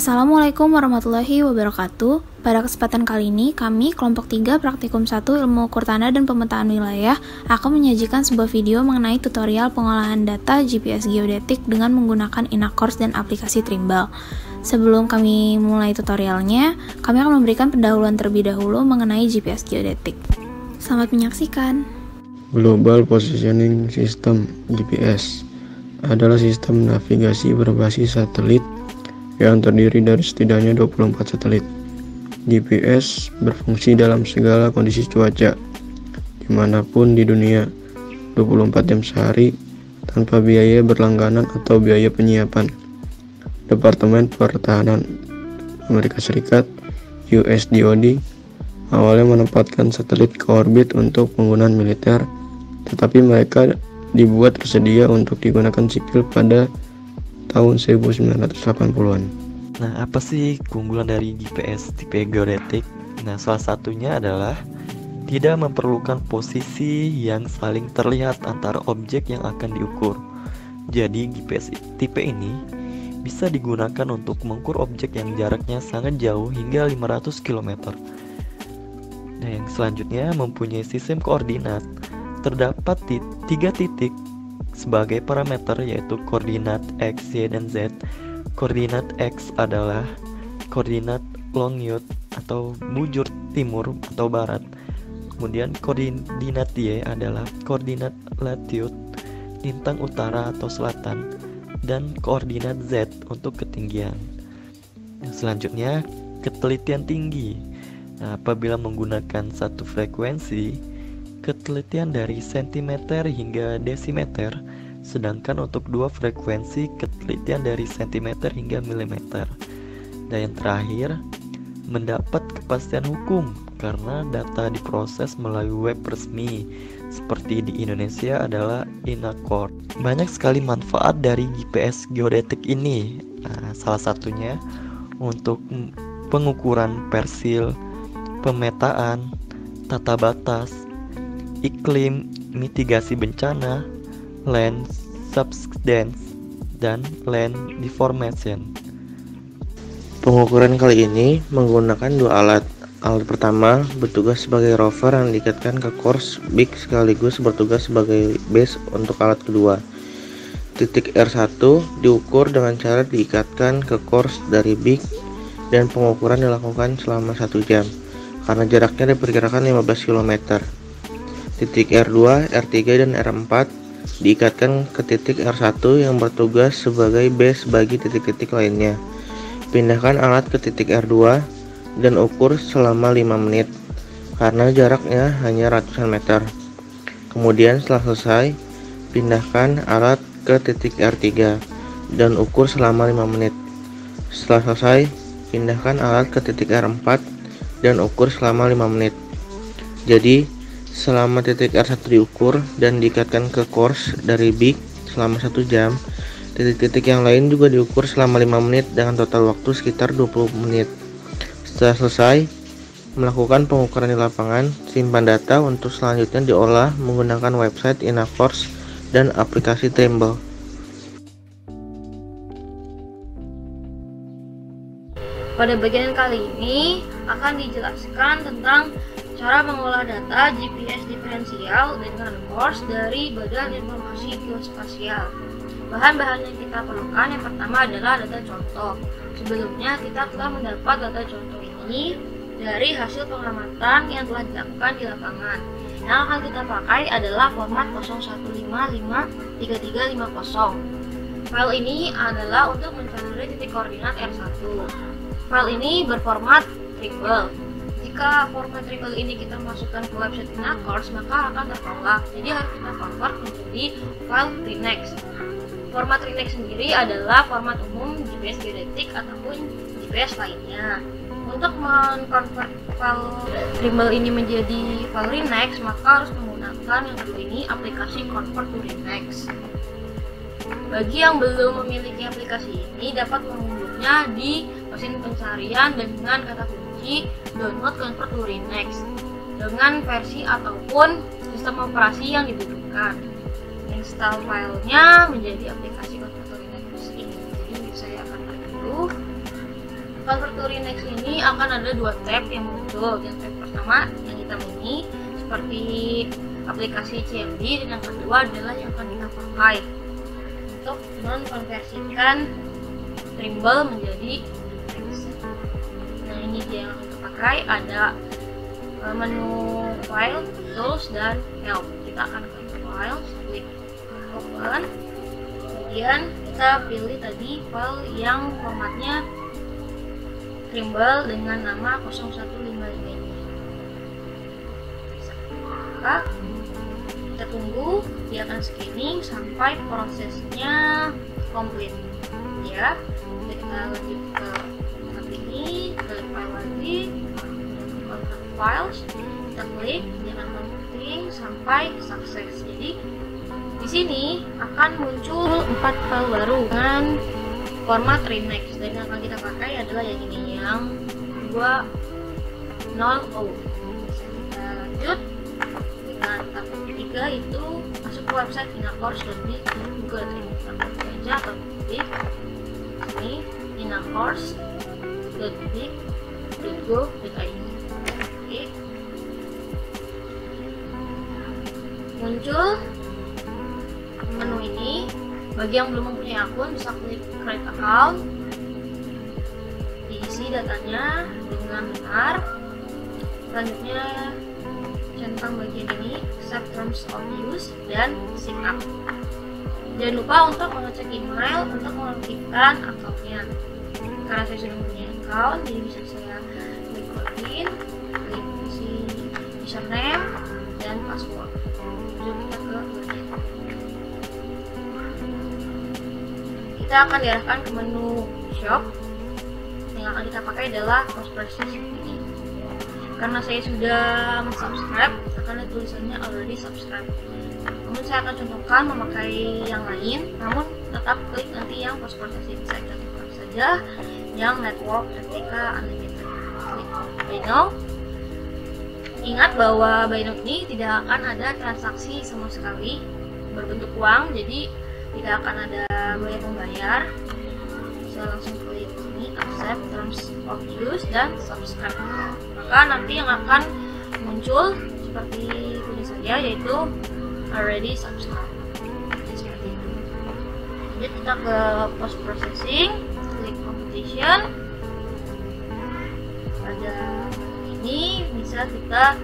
Assalamualaikum warahmatullahi wabarakatuh. Pada kesempatan kali ini, kami kelompok 3 praktikum 1 ilmu ukur tanah dan pemetaan wilayah akan menyajikan sebuah video mengenai tutorial pengolahan data GPS geodetik dengan menggunakan Inaccors dan aplikasi Trimble. Sebelum kami mulai tutorialnya, kami akan memberikan pendahuluan terlebih dahulu mengenai GPS geodetik. Selamat menyaksikan. Global Positioning System (GPS) adalah sistem navigasi berbasis satelit yang terdiri dari setidaknya 24 satelit. GPS berfungsi dalam segala kondisi cuaca, dimanapun di dunia, 24 jam sehari, tanpa biaya berlangganan atau biaya penyiapan. Departemen Pertahanan Amerika Serikat (US DoD) awalnya menempatkan satelit ke orbit untuk penggunaan militer, tetapi mereka dibuat tersedia untuk digunakan sipil pada tahun 1980-an. Nah, apa sih keunggulan dari GPS tipe geodetik? Nah, salah satunya adalah tidak memerlukan posisi yang saling terlihat antara objek yang akan diukur. Jadi, GPS tipe ini bisa digunakan untuk mengukur objek yang jaraknya sangat jauh hingga 500 km. Nah, yang selanjutnya mempunyai sistem koordinat. Terdapat 3 titik sebagai parameter, yaitu koordinat X, Y, dan Z. Koordinat X adalah koordinat longitude atau bujur timur atau barat. Kemudian koordinat Y adalah koordinat latitude, lintang utara atau selatan, dan koordinat Z untuk ketinggian. Selanjutnya, ketelitian tinggi. Nah, apabila menggunakan satu frekuensi, ketelitian dari sentimeter hingga desimeter, sedangkan untuk 2 frekuensi ketelitian dari sentimeter hingga milimeter. Dan yang terakhir, mendapat kepastian hukum karena data diproses melalui web resmi seperti di Indonesia adalah Inaccors. Banyak sekali manfaat dari GPS geodetik ini. Nah, salah satunya untuk pengukuran persil, pemetaan, tata batas, iklim, mitigasi bencana, land subsidence, dan land deformation. Pengukuran kali ini menggunakan 2 alat. Alat pertama bertugas sebagai rover yang diikatkan ke kors BIG sekaligus bertugas sebagai base untuk alat kedua. Titik R1 diukur dengan cara diikatkan ke kors dari BIG dan pengukuran dilakukan selama 1 jam karena jaraknya diperkirakan 15 km. Titik R2, R3, dan R4 diikatkan ke titik R1 yang bertugas sebagai base bagi titik-titik lainnya. Pindahkan alat ke titik R2 dan ukur selama 5 menit karena jaraknya hanya ratusan meter. Kemudian setelah selesai, pindahkan alat ke titik R3 dan ukur selama 5 menit. Setelah selesai, pindahkan alat ke titik R4 dan ukur selama 5 menit. Jadi, selama titik R1 diukur dan diikatkan ke kors dari BIG selama 1 jam, titik-titik yang lain juga diukur selama 5 menit dengan total waktu sekitar 20 menit. Setelah selesai melakukan pengukuran di lapangan, simpan data untuk selanjutnya diolah menggunakan website Inaccors dan aplikasi Trimble. Pada bagian kali ini akan dijelaskan tentang cara mengolah data GPS diferensial dengan kors dari Badan Informasi Geospasial. Bahan-bahan yang kita perlukan yang pertama adalah data contoh. Sebelumnya kita telah mendapat data contoh ini dari hasil pengamatan yang telah dilakukan di lapangan. Yang akan kita pakai adalah format 01553350. File ini adalah untuk mencari titik koordinat R1. File ini berformat Trimble. Jika format Trimble ini kita masukkan ke website Inaccors, maka akan tertolak. Jadi harus kita convert menjadi file Trinex. Format Trinex sendiri adalah format umum GPS geodetik ataupun GPS lainnya. Untuk mengkonvert file Trimble ini menjadi file Trinex, maka harus menggunakan yang satu ini, aplikasi Convert to Trinex. Bagi yang belum memiliki aplikasi ini, dapat mengunduhnya di mesin pencarian dengan kata kunci download Convert to Trinex dengan versi ataupun sistem operasi yang dibutuhkan. Install filenya menjadi aplikasi Convert to Trinex ini. Jadi saya akan tarik dulu. Convert to Renex ini akan ada dua tab yang muncul. Yang tab pertama yang hitam ini seperti aplikasi CMD, dan yang kedua adalah yang akan kita pakai untuk mengkonversikan Trimble menjadi Renex. Nah, ini dia yang kita pakai, ada menu file, tools, dan help. Kita akan klik file, klik open, kemudian kita pilih tadi file yang formatnya Trimble dengan nama 0155 ini. Maka kita tunggu, dia akan scanning sampai prosesnya komplit ya. Jadi kita lanjut ke tab ini, klik file lagi, convert files, kita klik, dia akan converting sampai sukses. Jadi di sini akan muncul 4 file baru dengan format Renex, dan yang akan kita pakai adalah yang ini, yang 2.0. Kita lanjut dengan tab ketiga, itu masuk ke website inacourse.big.go aja, atau klik ini inacourse.big.go.id. Oke, muncul menu ini. Bagi yang belum mempunyai akun bisa klik create account, diisi datanya dengan benar. Selanjutnya centang bagian ini accept terms of use dan sign up. Jangan lupa untuk mengecek email untuk mengaktifkan akunnya. Karena saya sudah mempunyai account, jadi bisa saya klik login, klik isi username dan password. Lalu kita ke login. Kita akan diarahkan ke menu shop. Yang akan kita pakai adalah Postprocess ini. Karena saya sudah subscribe, akan ada tulisannya already subscribe. Namun saya akan contohkan memakai yang lain, namun tetap klik nanti yang Postprocess ini. Saya contohkan saja yang network replika unlimited. Klik buy now. Ingat bahwa buy now ini tidak akan ada transaksi sama sekali berbentuk uang, jadi tidak akan ada bayar-membayar. Bisa langsung klik ini accept terms of use dan subscribe. Maka nanti yang akan muncul seperti ini saja, yaitu already subscribe. Jadi seperti itu. Lanjut kita ke post processing, klik competition. Pada ini bisa kita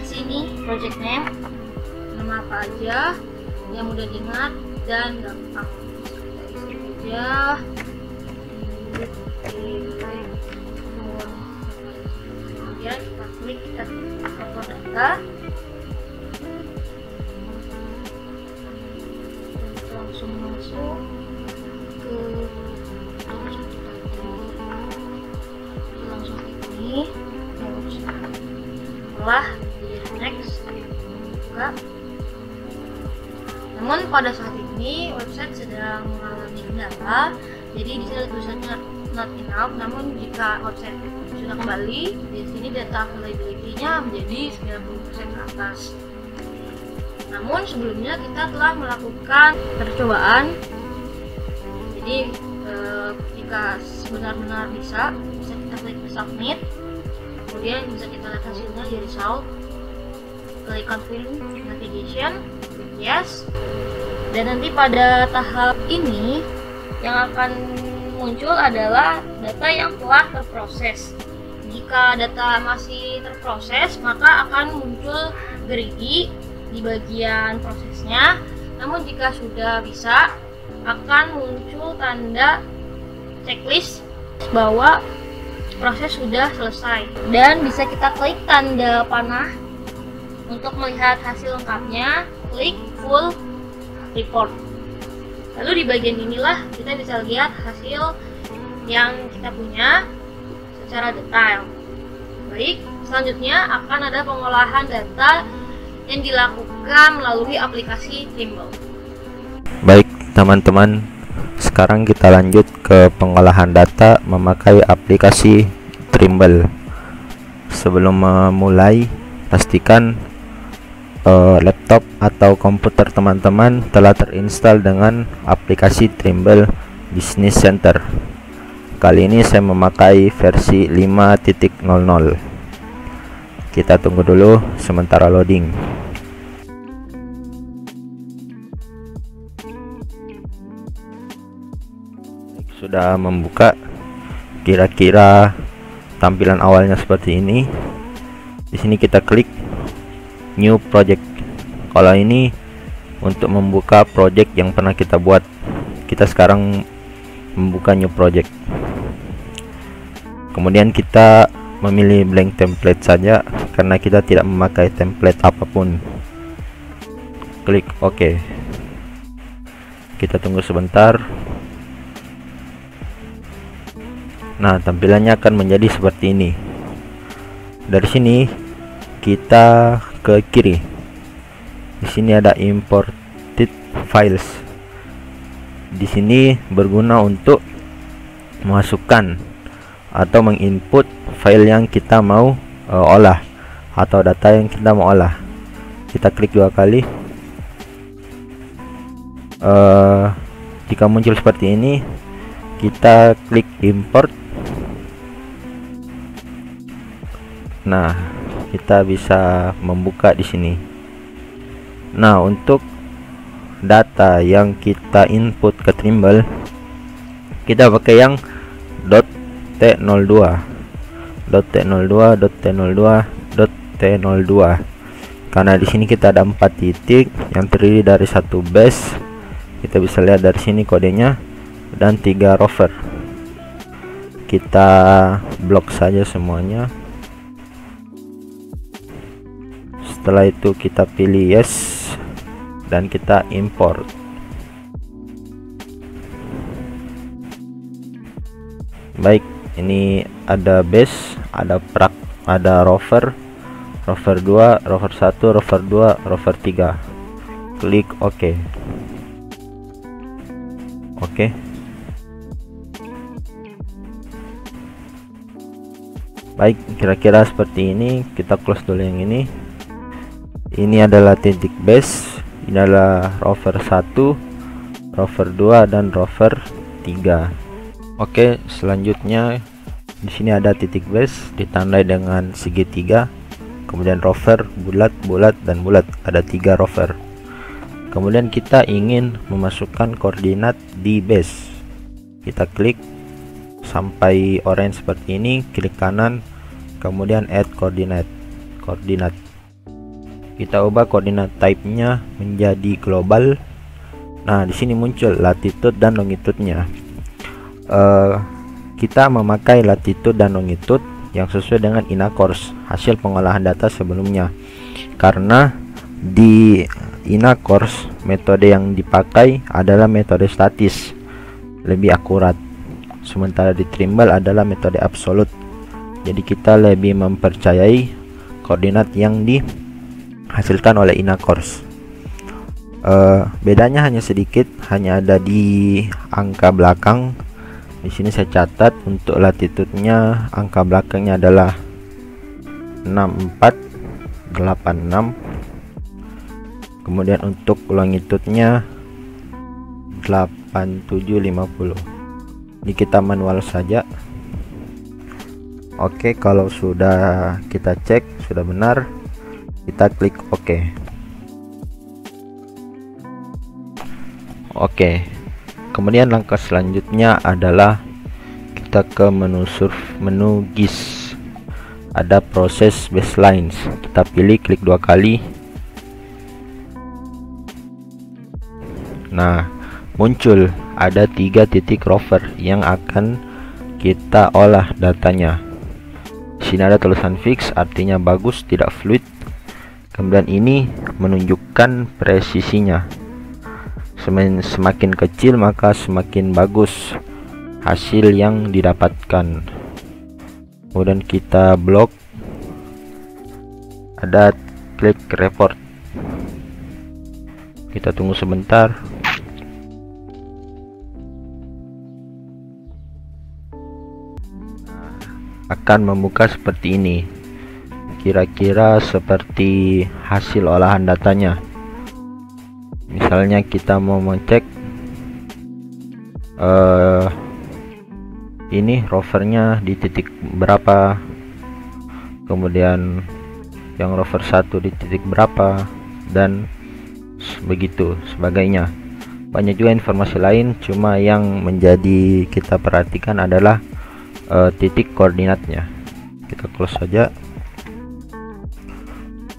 sini project name, nama apa aja yang mudah diingat dan gampang. Kita isi aja kemudian kita klik, kita upload data, langsung masuk ke langsung ini setelah di next buka. Namun pada saat ini website sedang mengalami kendala, jadi di sini tulisannya not enough. Namun jika website sudah kembali, di sini data availability-nya menjadi 90% ke atas. Namun sebelumnya kita telah melakukan percobaan. Jadi jika benar-benar bisa kita klik submit, kemudian bisa kita lihat hasilnya di result. Klik confirm navigation, yes. Dan nanti pada tahap ini yang akan muncul adalah data yang telah terproses. Jika data masih terproses, maka akan muncul gerigi di bagian prosesnya. Namun jika sudah bisa, akan muncul tanda checklist bahwa proses sudah selesai. Dan bisa kita klik tanda panah untuk melihat hasil lengkapnya, klik full report. Lalu di bagian inilah kita bisa lihat hasil yang kita punya secara detail. Baik, selanjutnya akan ada pengolahan data yang dilakukan melalui aplikasi Trimble. Baik teman-teman, sekarang kita lanjut ke pengolahan data memakai aplikasi Trimble. Sebelum memulai, pastikan laptop atau komputer teman-teman telah terinstall dengan aplikasi Trimble Business Center. Kali ini saya memakai versi 5.0. Kita tunggu dulu sementara loading. Sudah membuka, kira-kira tampilan awalnya seperti ini. Di sini kita klik new project. Kalau ini untuk membuka project yang pernah kita buat, kita sekarang membuka new project. Kemudian kita memilih blank template saja karena kita tidak memakai template apapun. Klik OK. Kita tunggu sebentar. Nah, tampilannya akan menjadi seperti ini. Dari sini kita ke kiri. Di sini ada imported files. Di sini berguna untuk memasukkan atau menginput file yang kita mau olah atau data yang kita mau olah. Kita klik 2 kali. Jika muncul seperti ini, kita klik import. Nah, kita bisa membuka di sini. Nah, untuk data yang kita input ke Trimble, kita pakai yang .t02, karena di sini kita ada 4 titik yang terdiri dari 1 base, kita bisa lihat dari sini kodenya, dan 3 rover. Kita blok saja semuanya. Setelah itu kita pilih yes dan kita import. Baik, ini ada base, ada rover 2, rover 1, rover 2, rover 3. Klik OK. Oke. Baik, kira-kira seperti ini. Kita close dulu yang ini. Ini adalah titik base, ini adalah rover 1, rover 2, dan rover 3. Oke, selanjutnya di sini ada titik base ditandai dengan segitiga, kemudian rover, bulat, bulat, dan bulat. Ada 3 rover. Kemudian kita ingin memasukkan koordinat di base. Kita klik sampai orange seperti ini, klik kanan, kemudian add koordinat. Kita ubah koordinat type-nya menjadi global. Nah, di sini muncul latitude dan longitude-nya. Kita memakai latitude dan longitude yang sesuai dengan INACORS, hasil pengolahan data sebelumnya. Karena di INACORS metode yang dipakai adalah metode statis, lebih akurat. Sementara di Trimble adalah metode absolut. Jadi kita lebih mempercayai koordinat yang dihasilkan oleh INACORS. Bedanya hanya sedikit, hanya ada di angka belakang. Di sini saya catat untuk latitude-nya angka belakangnya adalah 6486. Kemudian untuk longitude-nya 8750. Ini kita manual saja. Oke, kalau sudah kita cek sudah benar, kita klik OK. Oke. Kemudian langkah selanjutnya adalah kita ke menu GIS. Ada proses baselines. Kita pilih, klik 2 kali. Nah, muncul ada 3 titik rover yang akan kita olah datanya. Di sini ada tulisan fix, artinya bagus, tidak fluid. Kemudian ini menunjukkan presisinya. Semakin kecil maka semakin bagus hasil yang didapatkan. Kemudian kita blok, ada klik report. Kita tunggu sebentar. Akan membuka seperti ini, kira-kira seperti hasil olahan datanya. Misalnya kita mau mengecek ini rovernya di titik berapa, kemudian yang rover 1 di titik berapa, dan begitu sebagainya. Banyak juga informasi lain, cuma yang menjadi kita perhatikan adalah titik koordinatnya. Kita close saja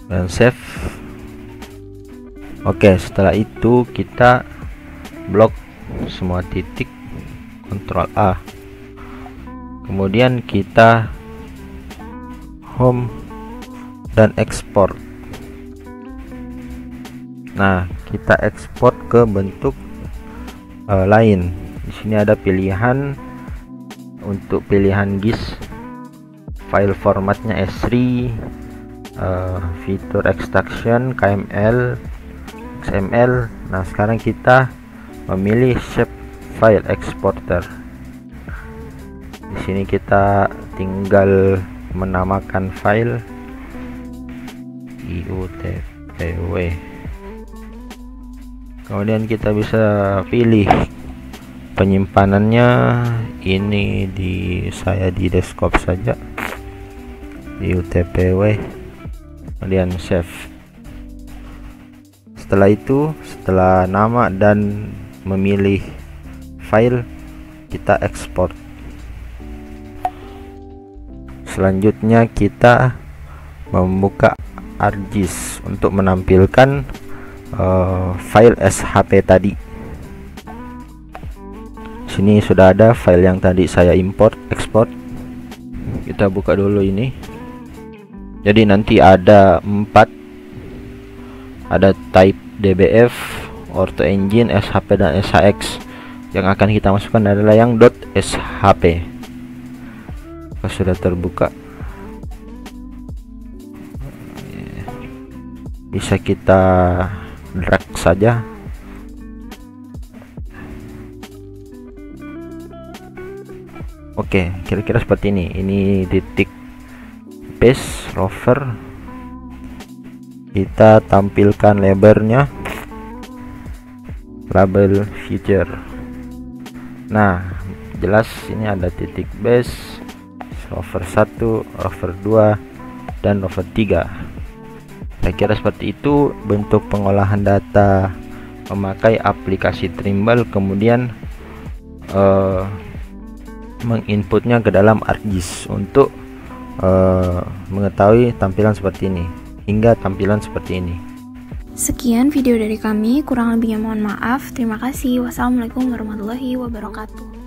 dan save. Oke, setelah itu kita blok semua titik, Ctrl A, kemudian kita home dan ekspor. Nah, kita ekspor ke bentuk lain. Di sini ada pilihan untuk pilihan GIS, file formatnya S3, fitur extraction KML, XML. Nah, sekarang kita memilih shape file exporter. Di sini kita tinggal menamakan file IUTPW. Kemudian kita bisa pilih penyimpanannya. Ini saya di desktop saja, IUTPW, kemudian save. Setelah itu, setelah nama dan memilih file, kita ekspor. Selanjutnya kita membuka ArcGIS untuk menampilkan file SHP tadi. Sini sudah ada file yang tadi saya ekspor. Kita buka dulu ini. Jadi nanti ada 4, ada type DBF, Ortho Engine, SHP dan SHX. Yang akan kita masukkan adalah yang .shp. Sudah terbuka, bisa kita drag saja. Oke, kira-kira seperti ini. Ini titik base rover. Kita tampilkan labelnya, label feature. Nah, jelas ini ada titik base, rover 1, rover 2, dan rover 3. Saya kira seperti itu bentuk pengolahan data memakai aplikasi Trimble, kemudian menginputnya ke dalam ArcGIS untuk mengetahui tampilan seperti ini hingga tampilan seperti ini. Sekian video dari kami, kurang lebihnya mohon maaf. Terima kasih. Wassalamualaikum warahmatullahi wabarakatuh.